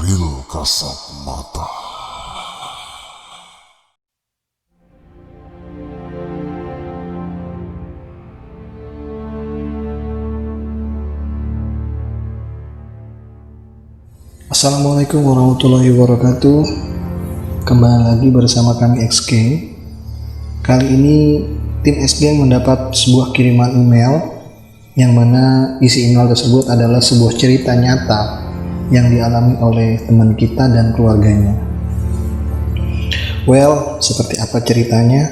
Real Kasat Mata. Assalamualaikum warahmatullahi wabarakatuh. Kembali lagi bersama kami XK. Kali ini tim XK mendapat sebuah kiriman email yang mana isi email tersebut adalah sebuah cerita nyata yang dialami oleh teman kita dan keluarganya. Well, seperti apa ceritanya?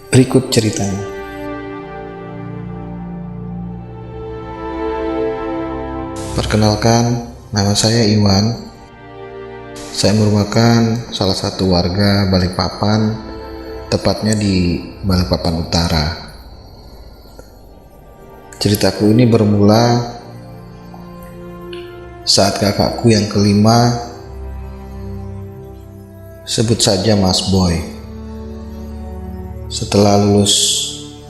Berikut ceritanya. Perkenalkan, nama saya Iwan. Saya merupakan salah satu warga Balikpapan, tepatnya di Balikpapan Utara. Ceritaku ini bermula saat kakakku yang kelima, sebut saja Mas Boy. Setelah lulus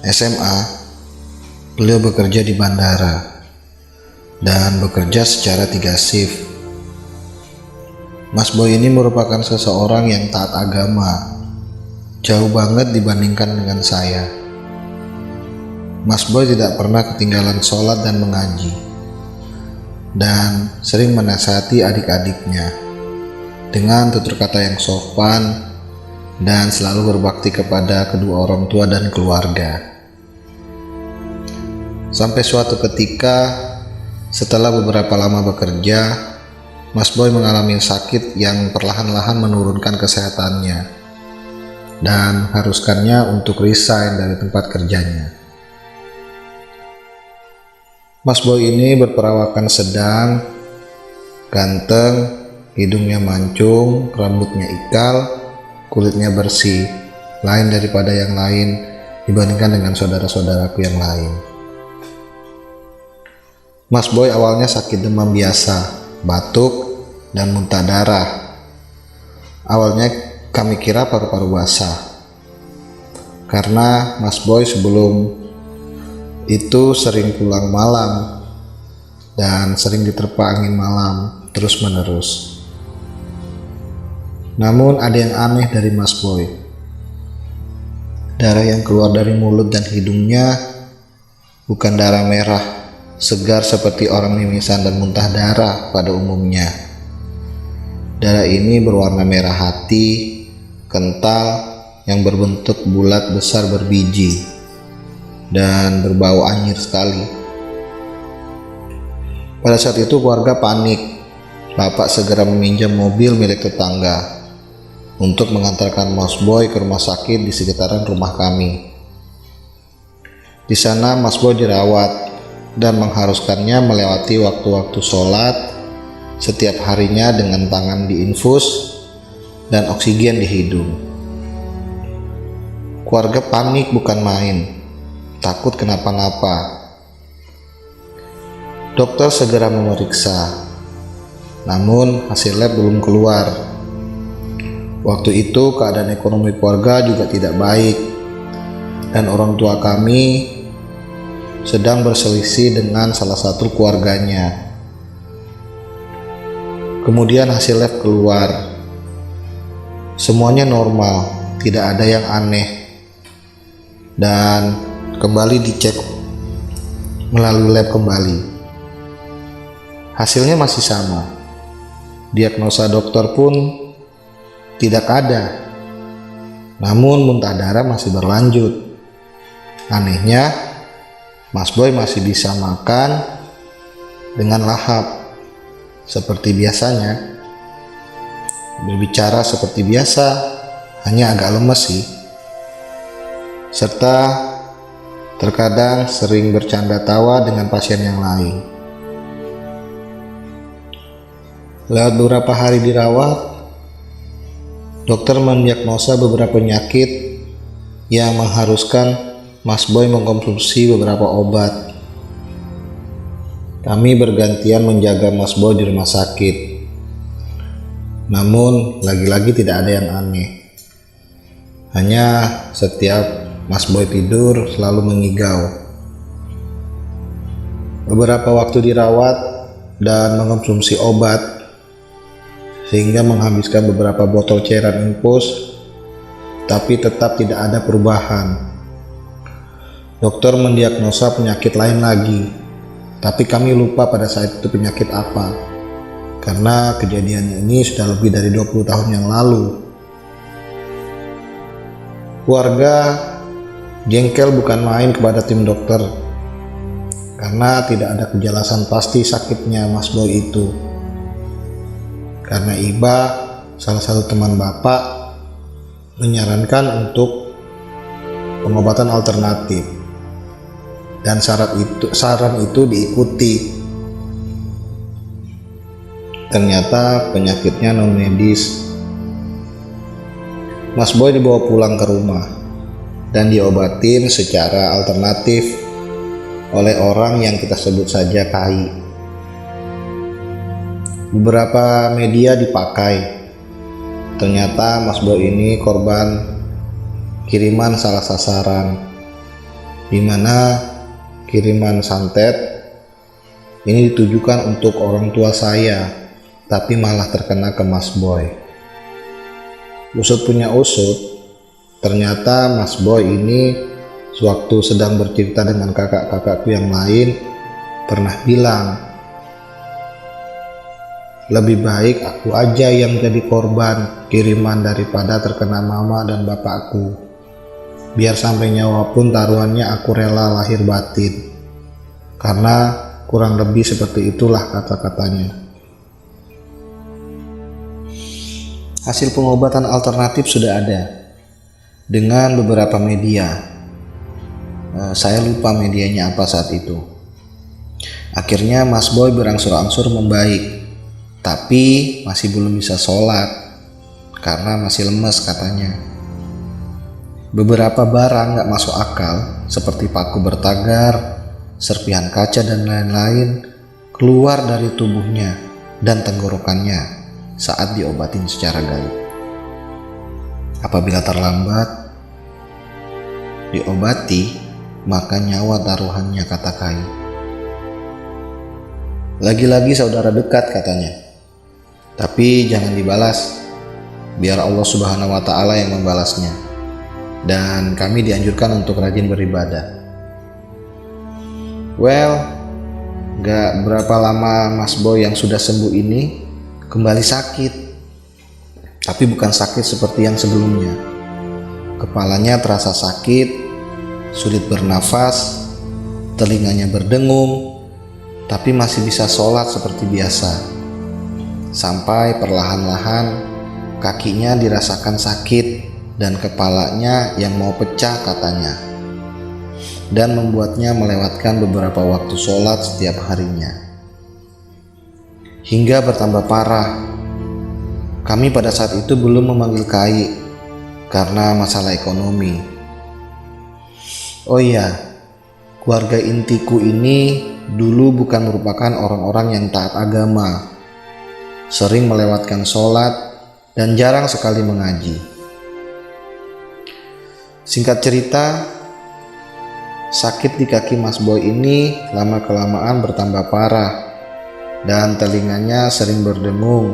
SMA, beliau bekerja di bandara dan bekerja secara 3 shift. Mas Boy ini merupakan seseorang yang taat agama, jauh banget dibandingkan dengan saya. Mas Boy tidak pernah ketinggalan sholat dan mengaji, dan sering menasihati adik-adiknya dengan tutur kata yang sopan dan selalu berbakti kepada kedua orang tua dan keluarga. Sampai suatu ketika, setelah beberapa lama bekerja, Mas Boy mengalami sakit yang perlahan-lahan menurunkan kesehatannya dan mengharuskannya untuk resign dari tempat kerjanya. Mas Boy ini berperawakan sedang, ganteng, hidungnya mancung, rambutnya ikal, kulitnya bersih, lain daripada yang lain dibandingkan dengan saudara-saudaraku yang lain. Mas Boy awalnya sakit demam biasa, batuk, dan muntah darah. Awalnya kami kira paru-paru basah, karena Mas Boy sebelum itu sering pulang malam dan sering diterpa angin malam terus-menerus. Namun ada yang aneh dari Mas Boy. Darah yang keluar dari mulut dan hidungnya bukan darah merah segar seperti orang mimisan dan muntah darah pada umumnya. Darah ini berwarna merah hati, kental, yang berbentuk bulat besar berbiji, dan berbau anyir sekali. Pada saat itu keluarga panik. Bapak segera meminjam mobil milik tetangga untuk mengantarkan Mas Boy ke rumah sakit di sekitaran rumah kami. Di sana Mas Boy dirawat dan mengharuskannya melewati waktu-waktu sholat setiap harinya dengan tangan diinfus dan oksigen di hidung. Keluarga panik bukan main, takut kenapa-napa. Dokter segera memeriksa, namun hasil lab belum keluar. Waktu itu keadaan ekonomi keluarga juga tidak baik, dan orang tua kami sedang berselisih dengan salah satu keluarganya. Kemudian hasil lab keluar. Semuanya normal, tidak ada yang aneh. Dan kembali dicek melalui lab kembali. Hasilnya masih sama. Diagnosa dokter pun tidak ada. Namun muntah darah masih berlanjut. Anehnya, Mas Boy masih bisa makan dengan lahap seperti biasanya. Berbicara seperti biasa, hanya agak lemes sih. Serta terkadang sering bercanda tawa dengan pasien yang lain. Lewat beberapa hari dirawat, dokter mendiagnosa beberapa penyakit yang mengharuskan Mas Boy mengkonsumsi beberapa obat. Kami bergantian menjaga Mas Boy di rumah sakit. Namun lagi-lagi tidak ada yang aneh. Hanya setiap Mas Boy tidur selalu mengigau. Beberapa waktu dirawat dan mengkonsumsi obat, sehingga menghabiskan beberapa botol cairan infus, tapi tetap tidak ada perubahan. Dokter mendiagnosa penyakit lain lagi, tapi kami lupa pada saat itu penyakit apa, karena kejadian ini sudah lebih dari 20 tahun yang lalu. Keluarga jengkel bukan main kepada tim dokter, karena tidak ada kejelasan pasti sakitnya Mas Boy itu. Karena Iba, salah satu teman Bapak, menyarankan untuk pengobatan alternatif, dan saran itu diikuti. Ternyata penyakitnya non medis. Mas Boy dibawa pulang ke rumah dan diobatin secara alternatif oleh orang yang kita sebut saja KAI. Beberapa media dipakai. Ternyata Mas Boy ini korban kiriman salah sasaran, di mana kiriman santet ini ditujukan untuk orang tua saya, tapi malah terkena ke Mas Boy. Usut punya usut, ternyata Mas Boy ini sewaktu sedang bercerita dengan kakak-kakakku yang lain pernah bilang, lebih baik aku aja yang jadi korban kiriman daripada terkena mama dan bapakku. Biar sampai nyawa pun taruhannya aku rela lahir batin. Karena kurang lebih seperti itulah kata-katanya. Hasil pengobatan alternatif sudah ada dengan beberapa media. Saya lupa medianya apa saat itu. Akhirnya Mas Boy berangsur-angsur membaik, tapi masih belum bisa sholat karena masih lemes katanya. Beberapa barang gak masuk akal seperti paku bertagar, serpihan kaca dan lain-lain keluar dari tubuhnya dan tenggorokannya saat diobatin secara gaib. Apabila terlambat diobati, maka nyawa taruhannya, kata KAI. Lagi-lagi saudara dekat katanya, tapi jangan dibalas, biar Allah Subhanahu wa Ta'ala yang membalasnya. Dan kami dianjurkan untuk rajin beribadah. Well, gak berapa lama Mas Boy yang sudah sembuh ini kembali sakit, tapi bukan sakit seperti yang sebelumnya. Kepalanya terasa sakit, sulit bernafas, telinganya berdengung, tapi masih bisa sholat seperti biasa. Sampai perlahan-lahan kakinya dirasakan sakit dan kepalanya yang mau pecah katanya, dan membuatnya melewatkan beberapa waktu sholat setiap harinya. Hingga bertambah parah. Kami pada saat itu belum memanggil KAI karena masalah ekonomi. Oh iya, keluarga intiku ini dulu bukan merupakan orang-orang yang taat agama, sering melewatkan sholat dan jarang sekali mengaji. Singkat cerita, sakit di kaki Mas Boy ini lama-kelamaan bertambah parah dan telinganya sering berdengung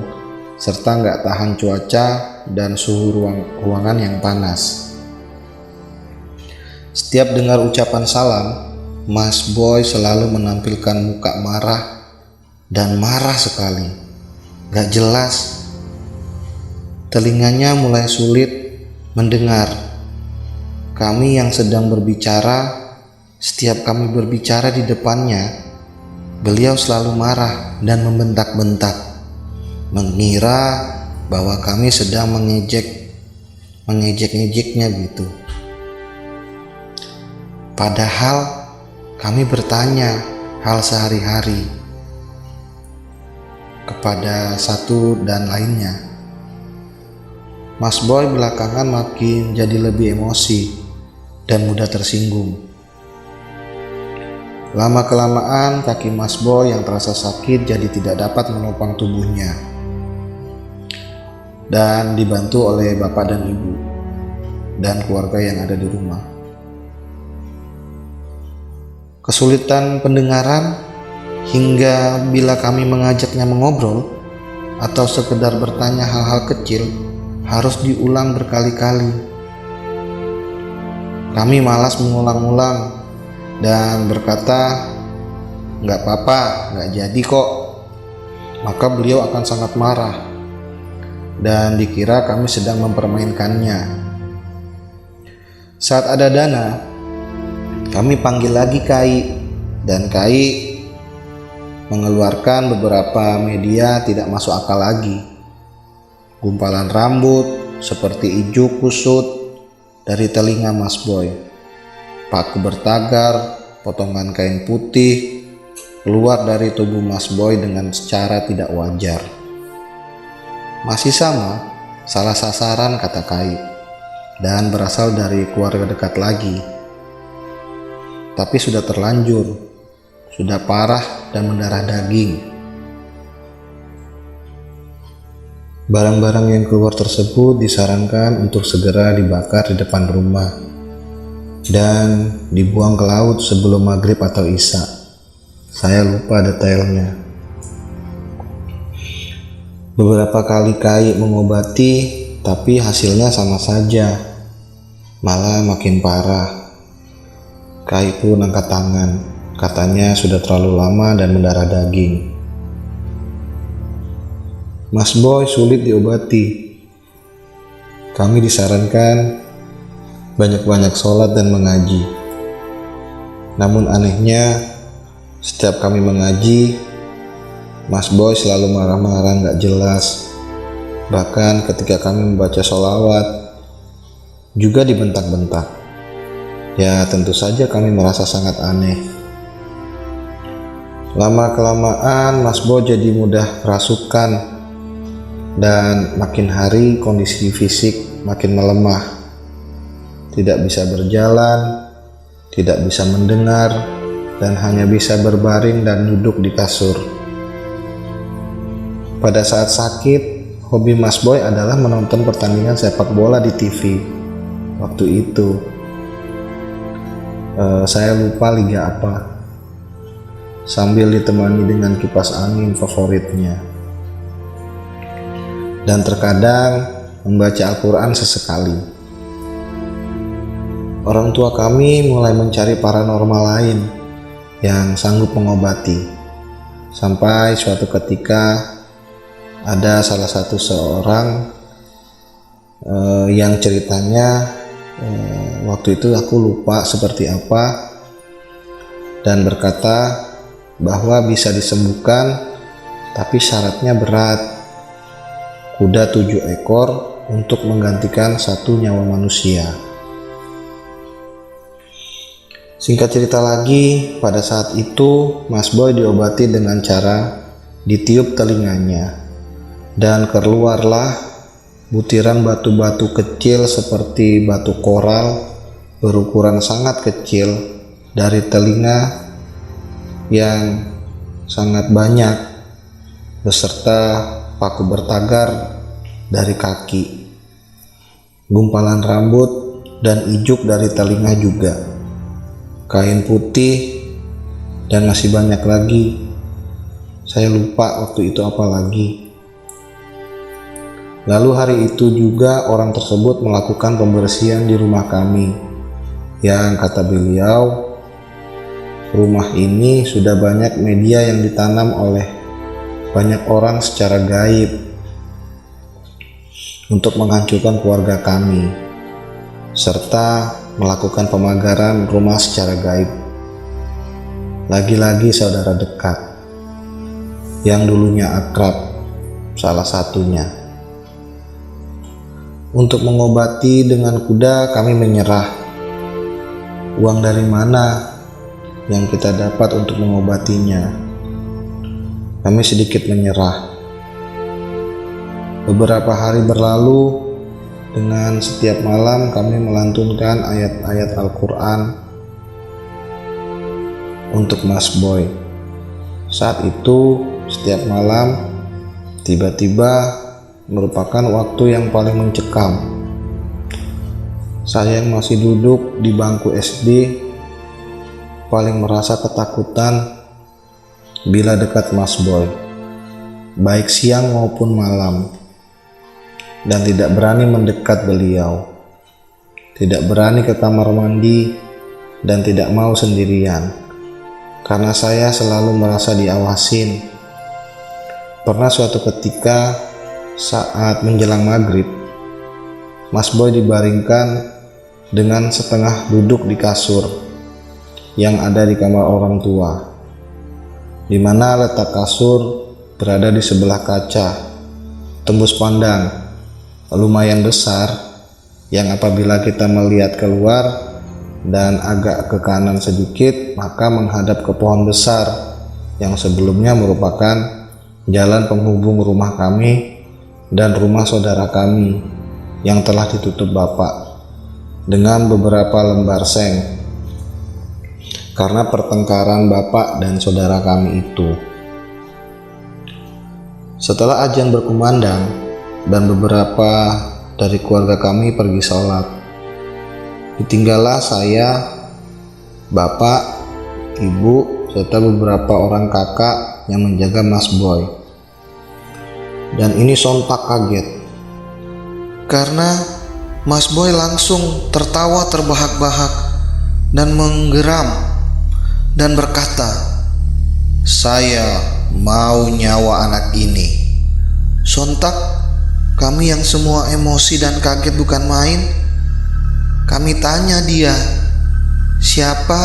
serta nggak tahan cuaca dan suhu ruangan yang panas. Setiap dengar ucapan salam, Mas Boy selalu menampilkan muka marah dan marah sekali, gak jelas. Telinganya mulai sulit mendengar kami yang sedang berbicara. Setiap kami berbicara di depannya, beliau selalu marah dan membentak-bentak, mengira bahwa kami sedang mengejek-ngejeknya gitu. Padahal kami bertanya hal sehari-hari kepada satu dan lainnya. Mas Boy belakangan makin jadi lebih emosi dan mudah tersinggung. Lama-kelamaan kaki Mas Boy yang terasa sakit jadi tidak dapat menopang tubuhnya, dan dibantu oleh bapak dan ibu dan keluarga yang ada di rumah. Kesulitan pendengaran hingga bila kami mengajaknya mengobrol, atau sekedar bertanya hal-hal kecil harus diulang berkali-kali. Kami malas mengulang-ulang dan berkata, "Nggak apa-apa, nggak jadi kok." Maka beliau akan sangat marah dan dikira kami sedang mempermainkannya. Saat ada dana, kami panggil lagi Kai, dan Kai mengeluarkan beberapa media tidak masuk akal lagi. Gumpalan rambut seperti ijuk kusut dari telinga Mas Boy, paku bertagar, potongan kain putih keluar dari tubuh Mas Boy dengan secara tidak wajar. Masih sama, salah sasaran, kata Kai, dan berasal dari keluarga dekat lagi. Tapi sudah terlanjur, sudah parah dan mendarah daging. Barang-barang yang keluar tersebut disarankan untuk segera dibakar di depan rumah dan dibuang ke laut sebelum maghrib atau isya. Saya lupa detailnya. Beberapa kali Kai mengobati, tapi hasilnya sama saja, malah makin parah. Kai pun angkat tangan, katanya sudah terlalu lama dan mendarah daging. Mas Boy sulit diobati. Kami disarankan banyak-banyak sholat dan mengaji. Namun anehnya, setiap kami mengaji, Mas Boy selalu marah-marah gak jelas. Bahkan ketika kami membaca sholawat, juga dibentak-bentak. Ya tentu saja kami merasa sangat aneh. Lama-kelamaan Mas Boy jadi mudah kerasukan, dan makin hari kondisi fisik makin melemah. Tidak bisa berjalan, tidak bisa mendengar, dan hanya bisa berbaring dan duduk di kasur. Pada saat sakit, hobi Mas Boy adalah menonton pertandingan sepak bola di TV. Waktu itu saya lupa liga apa, sambil ditemani dengan kipas angin favoritnya, dan terkadang membaca Al-Quran sesekali. Orang tua kami mulai mencari paranormal lain yang sanggup mengobati, sampai suatu ketika ada salah satu seorang yang ceritanya waktu itu aku lupa seperti apa, dan berkata bahwa bisa disembuhkan, tapi syaratnya berat. Kuda 7 ekor untuk menggantikan 1 nyawa manusia. Singkat cerita lagi, pada saat itu Mas Boy diobati dengan cara ditiup telinganya, dan keluarlah butiran batu-batu kecil seperti batu koral berukuran sangat kecil dari telinga yang sangat banyak, beserta paku bertagar dari kaki, gumpalan rambut dan ijuk dari telinga juga, kain putih, dan masih banyak lagi. Saya lupa waktu itu apa lagi. Lalu hari itu juga orang tersebut melakukan pembersihan di rumah kami, yang kata beliau, rumah ini sudah banyak media yang ditanam oleh banyak orang secara gaib untuk menghancurkan keluarga kami, serta melakukan pemagaran rumah secara gaib. Lagi-lagi saudara dekat yang dulunya akrab, salah satunya. Untuk mengobati dengan kuda kami menyerah. Uang dari mana yang kita dapat untuk mengobatinya? Kami sedikit menyerah. Beberapa hari berlalu, dengan setiap malam kami melantunkan ayat-ayat Al-Quran untuk Mas Boy. Saat itu, setiap malam tiba-tiba merupakan waktu yang paling mencekam. Saya yang masih duduk di bangku SD paling merasa ketakutan bila dekat Mas Boy. baik siang maupun malam, dan tidak berani mendekat beliau, tidak berani ke kamar mandi, dan tidak mau sendirian, karena saya selalu merasa diawasin. Pernah suatu ketika saat menjelang maghrib, Mas Boy dibaringkan dengan setengah duduk di kasur yang ada di kamar orang tua, di mana letak kasur berada di sebelah kaca tembus pandang lumayan besar, yang apabila kita melihat keluar dan agak ke kanan sedikit maka menghadap ke pohon besar yang sebelumnya merupakan jalan penghubung rumah kami dan rumah saudara kami yang telah ditutup Bapak dengan beberapa lembar seng karena pertengkaran Bapak dan saudara kami itu. Setelah azan berkumandang dan beberapa dari keluarga kami pergi sholat, ditinggallah saya, Bapak, Ibu, serta beberapa orang kakak yang menjaga Mas Boy. Dan ini sontak kaget karena Mas Boy langsung tertawa terbahak-bahak dan menggeram dan berkata, "Saya mau nyawa anak ini." Sontak kami yang semua emosi dan kaget bukan main. Kami tanya dia siapa,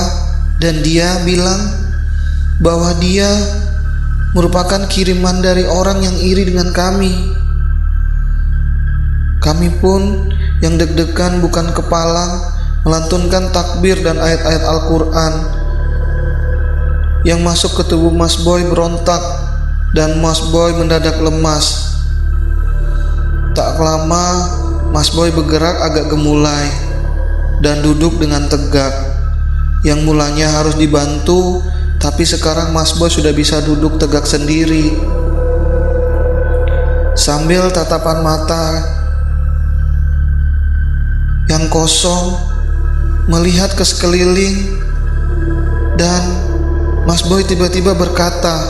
dan dia bilang bahwa dia merupakan kiriman dari orang yang iri dengan kami. Kami pun yang deg-degan bukan kepalang melantunkan takbir dan ayat-ayat Al-Quran yang masuk ke tubuh Mas Boy berontak, dan Mas Boy mendadak lemas. Tak lama Mas Boy bergerak agak gemulai dan duduk dengan tegak. Yang mulanya harus dibantu, tapi sekarang Mas Boy sudah bisa duduk tegak sendiri. Sambil tatapan mata yang kosong melihat ke sekeliling, dan Mas Boy tiba-tiba berkata,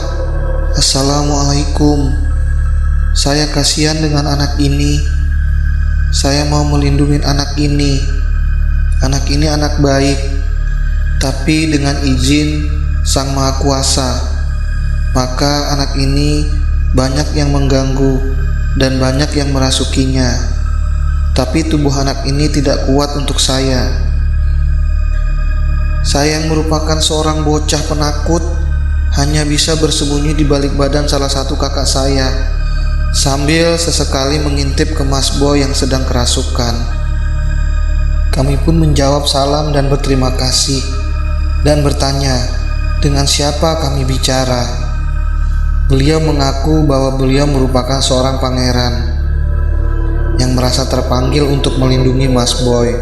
"Assalamualaikum. Saya kasihan dengan anak ini. Saya mau melindungi anak ini. Anak ini anak baik, tapi dengan izin Sang Maha Kuasa, maka anak ini banyak yang mengganggu dan banyak yang merasukinya. Tapi tubuh anak ini tidak kuat untuk saya. Saya yang merupakan seorang bocah penakut hanya bisa bersembunyi di balik badan salah satu kakak saya." Sambil sesekali mengintip ke Mas Boy yang sedang kerasukan. Kami pun menjawab salam dan berterima kasih, dan bertanya dengan siapa kami bicara. Beliau mengaku bahwa beliau merupakan seorang pangeran yang merasa terpanggil untuk melindungi Mas Boy.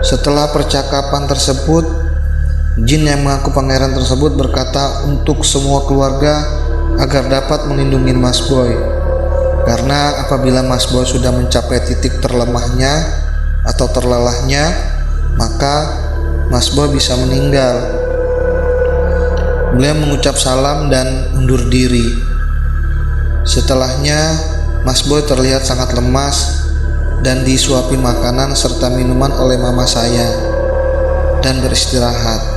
Setelah percakapan tersebut, jin yang mengaku pangeran tersebut berkata untuk semua keluarga agar dapat melindungi Mas Boy, karena apabila Mas Boy sudah mencapai titik terlemahnya atau terlelahnya, maka Mas Boy bisa meninggal. Beliau mengucap salam dan undur diri. Setelahnya Mas Boy terlihat sangat lemas dan disuapi makanan serta minuman oleh mama saya dan beristirahat.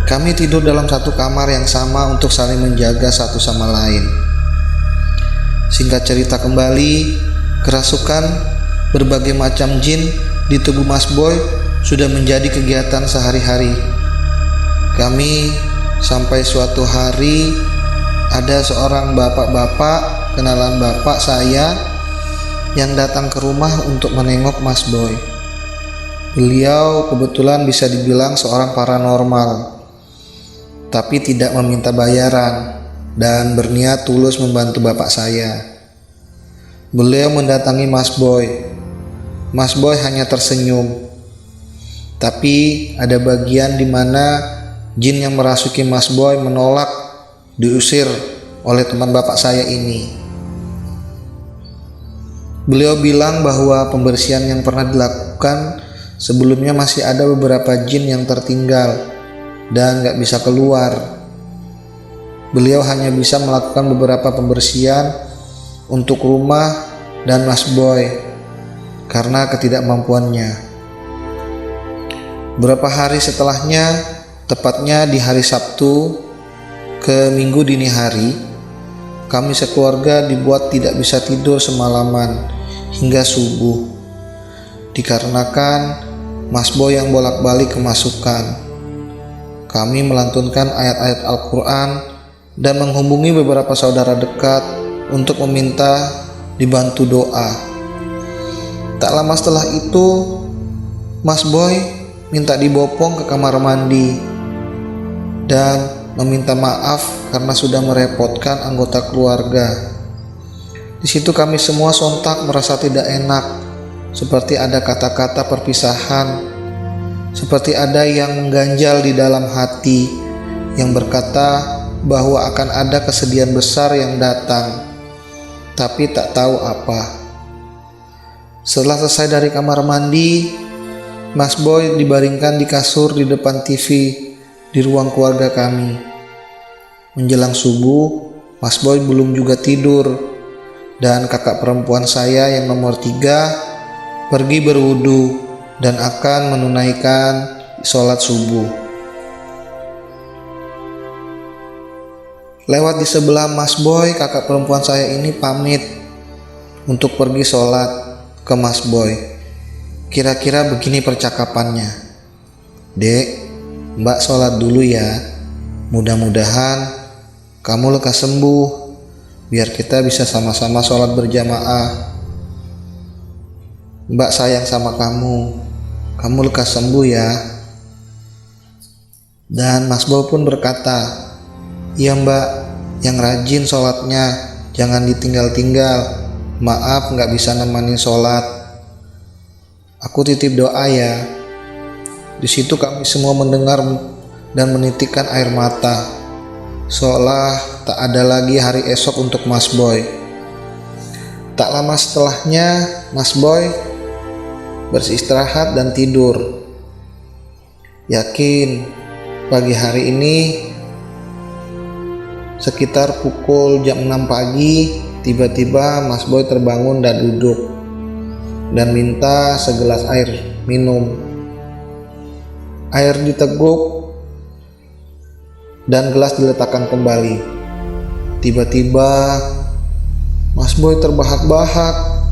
Kami tidur dalam satu kamar yang sama untuk saling menjaga satu sama lain. Singkat cerita kembali, kerasukan berbagai macam jin di tubuh Mas Boy sudah menjadi kegiatan sehari-hari. Kami sampai suatu hari ada seorang bapak-bapak kenalan bapak saya yang datang ke rumah untuk menengok Mas Boy. Beliau kebetulan bisa dibilang seorang paranormal, tapi tidak meminta bayaran dan berniat tulus membantu bapak saya. Beliau mendatangi Mas Boy. Mas Boy hanya tersenyum. Tapi ada bagian di mana jin yang merasuki Mas Boy menolak diusir oleh teman bapak saya ini. Beliau bilang bahwa pembersihan yang pernah dilakukan sebelumnya masih ada beberapa jin yang tertinggal dan gak bisa keluar. beliau hanya bisa melakukan beberapa pembersihan untuk rumah dan Mas Boy karena ketidakmampuannya. Beberapa hari setelahnya, tepatnya di hari Sabtu ke Minggu dini hari, kami sekeluarga dibuat tidak bisa tidur semalaman hingga subuh, dikarenakan Mas Boy yang bolak-balik kemasukan. Kami melantunkan ayat-ayat Al-Quran dan menghubungi beberapa saudara dekat untuk meminta dibantu doa. Tak lama setelah itu, Mas Boy minta dibopong ke kamar mandi dan meminta maaf karena sudah merepotkan anggota keluarga. Di situ kami semua sontak merasa tidak enak, seperti ada kata-kata perpisahan, seperti ada yang mengganjal di dalam hati yang berkata bahwa akan ada kesedihan besar yang datang, tapi tak tahu apa. Setelah selesai dari kamar mandi, Mas Boy dibaringkan di kasur di depan TV di ruang keluarga kami. Menjelang subuh, Mas Boy belum juga tidur, dan kakak perempuan saya yang nomor 3 pergi berwudu dan akan menunaikan sholat subuh. Lewat di sebelah Mas Boy, kakak perempuan saya ini pamit untuk pergi sholat ke Mas Boy. Kira-kira begini percakapannya. "Dek, Mbak sholat dulu ya. Mudah-mudahan kamu lekas sembuh, biar kita bisa sama-sama sholat berjamaah. Mbak sayang sama kamu lekas sembuh ya." Dan Mas Boy pun berkata, "Iya Mbak, yang rajin sholatnya, jangan ditinggal-tinggal. Maaf gak bisa nemenin sholat. Aku titip doa ya." Di situ kami semua mendengar dan menitikkan air mata, seolah tak ada lagi hari esok untuk Mas Boy. Tak lama setelahnya, Mas Boy beristirahat dan tidur. Yakin pagi hari ini sekitar pukul jam 6 pagi, tiba-tiba Mas Boy terbangun dan duduk dan minta segelas air minum. Air diteguk dan gelas diletakkan kembali. Tiba-tiba Mas Boy terbahak-bahak,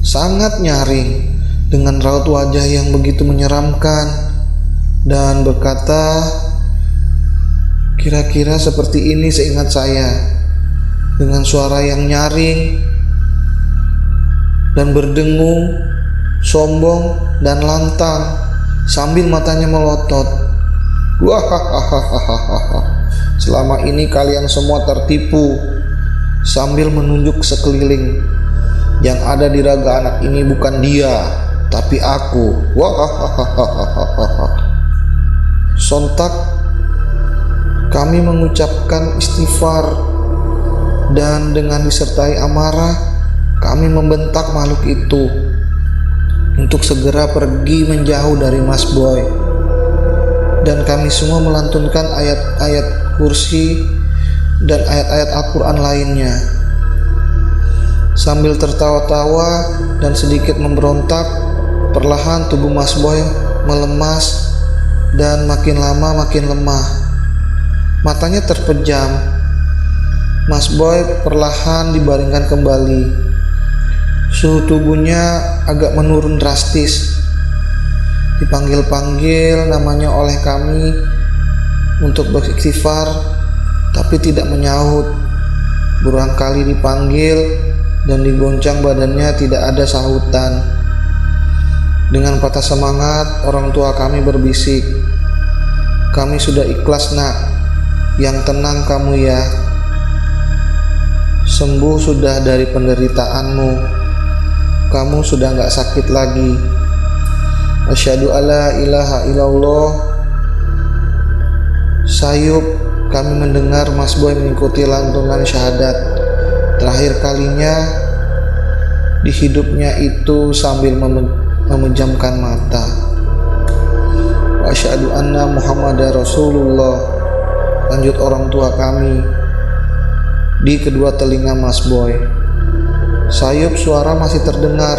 sangat nyaring, dengan raut wajah yang begitu menyeramkan, dan berkata, "Kira-kira seperti ini seingat saya," dengan suara yang nyaring dan berdengung, sombong dan lantang, sambil matanya melotot. "Wahahaha, selama ini kalian semua tertipu," sambil menunjuk sekeliling. "Yang ada di raga anak ini bukan dia, tapi aku." Wahahaha. Sontak kami mengucapkan istighfar, dan dengan disertai amarah kami membentak makhluk itu untuk segera pergi menjauh dari Mas Boy. Dan kami semua melantunkan ayat-ayat kursi dan ayat-ayat Al-Quran lainnya. Sambil tertawa-tawa dan sedikit memberontak, perlahan tubuh Mas Boy melemas dan makin lama makin lemah. Matanya terpejam. Mas Boy perlahan dibaringkan kembali. Suhu tubuhnya agak menurun drastis. Dipanggil-panggil namanya oleh kami untuk beristighfar, tapi tidak menyahut. Berulang kali dipanggil dan digoncang badannya, tidak ada sahutan. Dengan patah semangat, orang tua kami berbisik, "Kami sudah ikhlas nak, yang tenang kamu ya. Sembuh sudah dari penderitaanmu. Kamu sudah gak sakit lagi. Asyhadu alla ilaha illallah." Sayup kami mendengar Mas Boy mengikuti lantunan syahadat terakhir kalinya di hidupnya itu sambil memejamkan mata. "Wa asyhadu anna Muhammadar Rasulullah," lanjut orang tua kami. di kedua telinga Mas Boy. Sayup suara masih terdengar.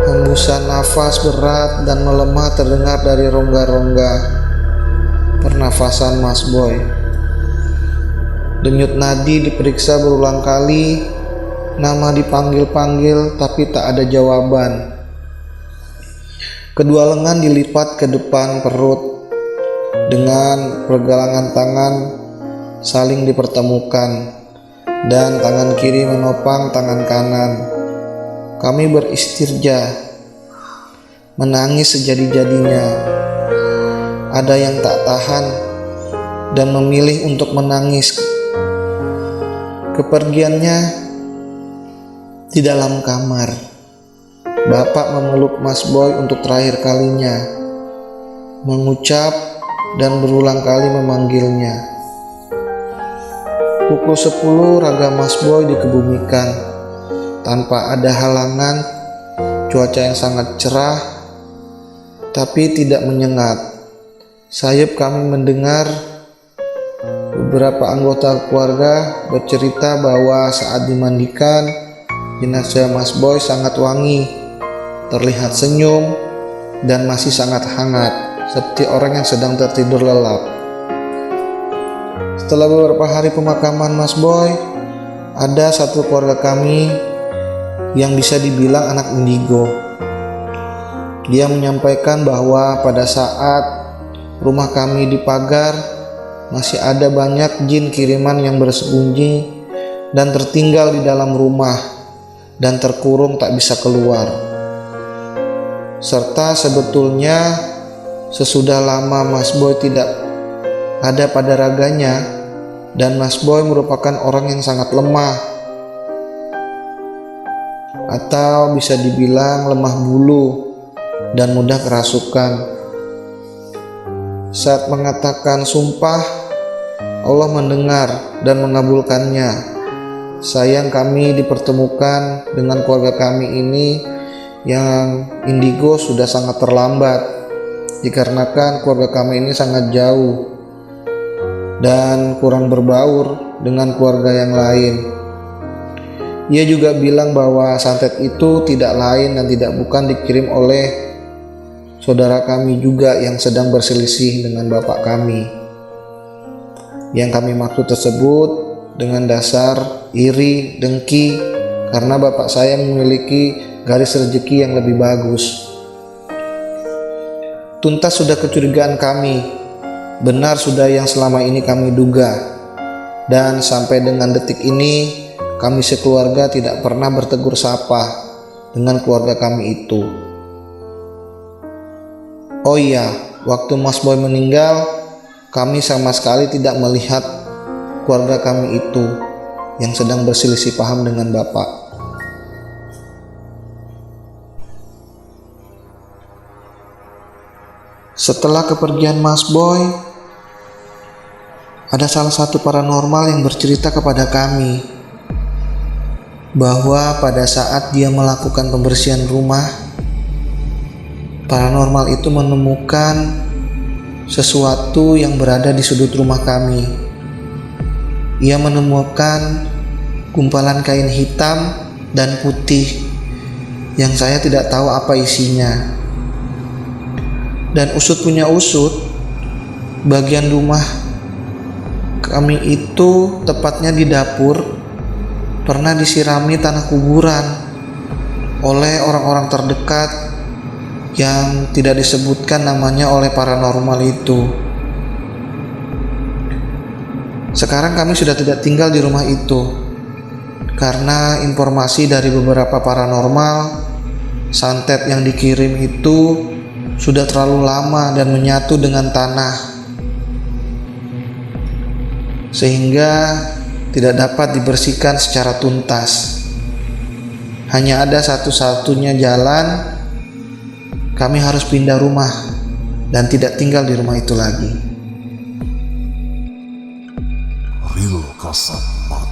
Hembusan nafas berat dan melemah terdengar dari rongga-rongga pernafasan Mas Boy. Denyut nadi diperiksa berulang kali, nama dipanggil-panggil tapi tak ada jawaban. Kedua lengan dilipat ke depan perut dengan pergelangan tangan saling dipertemukan dan tangan kiri menopang tangan kanan. Kami beristirja, menangis sejadi-jadinya. Ada yang tak tahan dan memilih untuk menangis. Kepergiannya di dalam kamar. Bapak memeluk Mas Boy untuk terakhir kalinya, mengucap dan berulang kali memanggilnya. Pukul 10 raga Mas Boy dikebumikan. Tanpa ada halangan, cuaca yang sangat cerah tapi tidak menyengat. Sayup kami mendengar beberapa anggota keluarga bercerita bahwa saat dimandikan, jenazah Mas Boy sangat wangi, terlihat senyum dan masih sangat hangat, seperti orang yang sedang tertidur lelap. Setelah beberapa hari pemakaman Mas Boy, ada satu keluarga kami yang bisa dibilang anak indigo. Dia menyampaikan bahwa pada saat rumah kami dipagar, masih ada banyak jin kiriman yang bersembunyi dan tertinggal di dalam rumah dan terkurung tak bisa keluar. Serta sebetulnya sesudah lama Mas Boy tidak ada pada raganya, dan Mas Boy merupakan orang yang sangat lemah, atau bisa dibilang lemah bulu dan mudah kerasukan. Saat mengatakan sumpah, Allah mendengar dan mengabulkannya. Sayang kami dipertemukan dengan keluarga kami ini yang indigo sudah sangat terlambat, dikarenakan keluarga kami ini sangat jauh dan kurang berbaur dengan keluarga yang lain. Ia juga bilang bahwa santet itu tidak lain dan tidak bukan dikirim oleh saudara kami juga yang sedang berselisih dengan bapak kami. Yang kami maksud tersebut dengan dasar iri, dengki, karena bapak saya memiliki garis rezeki yang lebih bagus. Tuntas sudah kecurigaan kami, benar sudah yang selama ini kami duga, dan sampai dengan detik ini kami sekeluarga tidak pernah bertegur sapa dengan keluarga kami itu. Oh iya, waktu Mas Boy meninggal, kami sama sekali tidak melihat keluarga kami itu yang sedang berselisih paham dengan Bapak. Setelah kepergian Mas Boy, ada salah satu paranormal yang bercerita kepada kami bahwa pada saat dia melakukan pembersihan rumah, paranormal itu menemukan sesuatu yang berada di sudut rumah kami. Ia menemukan gumpalan kain hitam dan putih yang saya tidak tahu apa isinya. Dan usut punya usut, bagian rumah kami itu, tepatnya di dapur, pernah disirami tanah kuburan oleh orang-orang terdekat yang tidak disebutkan namanya oleh paranormal itu. Sekarang kami sudah tidak tinggal di rumah itu karena informasi dari beberapa paranormal, santet yang dikirim itu sudah terlalu lama dan menyatu dengan tanah, sehingga tidak dapat dibersihkan secara tuntas. Hanya ada satu-satunya jalan, kami harus pindah rumah dan tidak tinggal di rumah itu lagi. Real Kasat Mata.